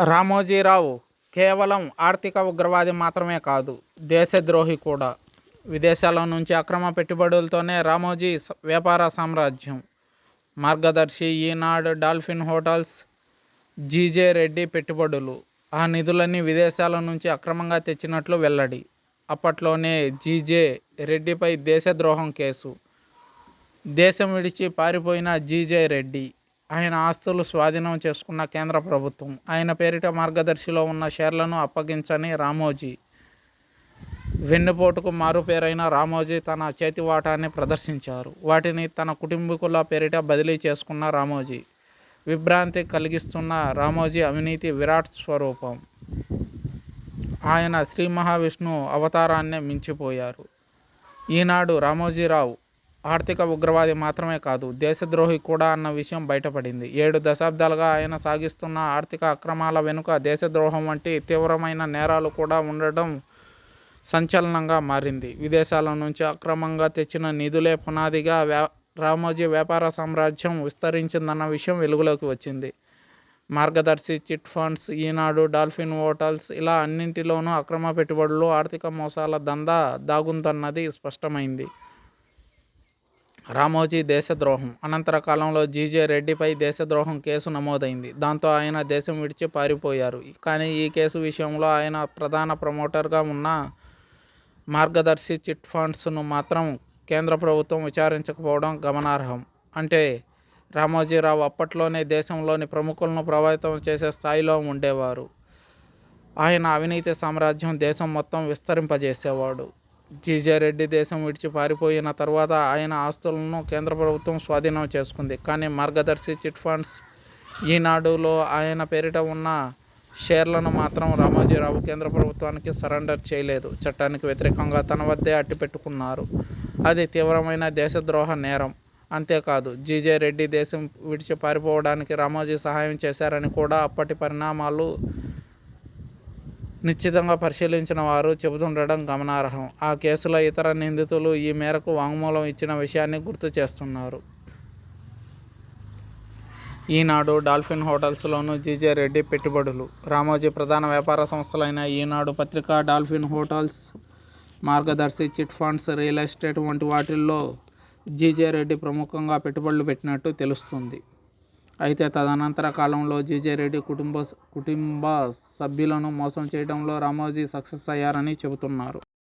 రామోజీరావు కేవలం ఆర్థిక ఉగ్రవాది మాత్రమే కాదు, దేశద్రోహి కూడా. విదేశాల నుంచి అక్రమ పెట్టుబడులతోనే రామోజీ వ్యాపార సామ్రాజ్యం. మార్గదర్శి, ఈనాడు, డాల్ఫిన్ హోటల్స్, జీజే రెడ్డి పెట్టుబడులు. ఆ నిధులన్నీ విదేశాల నుంచి అక్రమంగా తెచ్చినట్లు వెల్లడి. అప్పట్లోనే జీజే రెడ్డిపై దేశద్రోహం కేసు. దేశం విడిచి పారిపోయిన జీజే రెడ్డి, ఆయన ఆస్తులు స్వాధీనం చేసుకున్న కేంద్ర ప్రభుత్వం, ఆయన పేరిట మార్గదర్శిలో ఉన్న షేర్లను అప్పగించని రామోజీ. వెన్నుపోటుకు మారుపేరైన రామోజీ తన చేతివాటాన్ని ప్రదర్శించారు. వాటిని తన కుటుంబీకుల పేరిట బదిలీ చేసుకున్న రామోజీ. విభ్రాంతి కలిగిస్తున్న రామోజీ అవినీతి విరాట్ స్వరూపం. ఆయన శ్రీ మహావిష్ణు అవతారాన్నే మించిపోయారు. ఈనాడు రామోజీరావు ఆర్థిక ఉగ్రవాది మాత్రమే కాదు, దేశద్రోహి కూడా అన్న విషయం బయటపడింది. 7 దశాబ్దాలుగా ఆయన సాగిస్తున్న ఆర్థిక అక్రమాల వెనుక దేశద్రోహం వంటి తీవ్రమైన నేరాలు కూడా ఉండడం సంచలనంగా మారింది. విదేశాల నుంచి అక్రమంగా తెచ్చిన నిధులే పునాదిగా రామోజీ వ్యాపార సామ్రాజ్యం విస్తరించిందన్న విషయం వెలుగులోకి వచ్చింది. మార్గదర్శి, చిట్ ఫండ్స్, ఈనాడు, డాల్ఫిన్ హోటల్స్, ఇలా అన్నింటిలోనూ అక్రమ పెట్టుబడులు, ఆర్థిక మోసాల దందా దాగుందన్నది స్పష్టమైంది. రామోజీ దేశద్రోహం అనంతర కాలంలో జీజే రెడ్డిపై దేశద్రోహం కేసు నమోదైంది. దాంతో ఆయన దేశం విడిచి పారిపోయారు. కానీ ఈ కేసు విషయంలో ఆయన ప్రధాన ప్రమోటర్గా ఉన్న మార్గదర్శి, చిట్ ఫండ్స్ను మాత్రం కేంద్ర ప్రభుత్వం విచారించకపోవడం గమనార్హం. అంటే రామోజీరావు అప్పట్లోనే దేశంలోని ప్రముఖులను ప్రభావితం చేసే స్థాయిలో ఉండేవారు. ఆయన అవినీతి సామ్రాజ్యం దేశం మొత్తం విస్తరింపజేసేవాడు. జీజే రెడ్డి దేశం విడిచి పారిపోయిన తర్వాత ఆయన ఆస్తులను కేంద్ర ప్రభుత్వం స్వాధీనం చేసుకుంది. కానీ మార్గదర్శి, చిట్ ఫండ్స్, ఈనాడులో ఆయన పేరిట ఉన్న షేర్లను మాత్రం రామోజీరావు కేంద్ర ప్రభుత్వానికి సరెండర్ చేయలేదు. చట్టానికి వ్యతిరేకంగా తన వద్దే అట్టిపెట్టుకున్నారు. అది తీవ్రమైన దేశద్రోహ నేరం. అంతేకాదు, జీజే రెడ్డి దేశం విడిచి పారిపోవడానికి రామోజీ సహాయం చేశారని కూడా అప్పటి పరిణామాలు నిశ్చితంగా పరిశీలించిన వారు చెబుతుండడం గమనార్హం. ఆ కేసులో ఇతర నిందితులు ఈ మేరకు వాంగ్మూలం ఇచ్చిన విషయాన్ని గుర్తు చేస్తున్నారు. ఈనాడు, డాల్ఫిన్ హోటల్స్లోనూ జీజే రెడ్డి పెట్టుబడులు. రామోజీ ప్రధాన వ్యాపార సంస్థలైన ఈనాడు పత్రిక, డాల్ఫిన్ హోటల్స్, మార్గదర్శి, చిట్ ఫండ్స్, రియల్ ఎస్టేట్ వంటి వాటిల్లో జీజే రెడ్డి ప్రముఖంగా పెట్టుబడులు పెట్టినట్టు తెలుస్తుంది. అయితే తదనంతర కాలంలో జీజే రెడ్డి కుటుంబ సభ్యులను మోసం చేయడంలో రామోజీ సక్సెస్ అయ్యారని చెబుతున్నారు.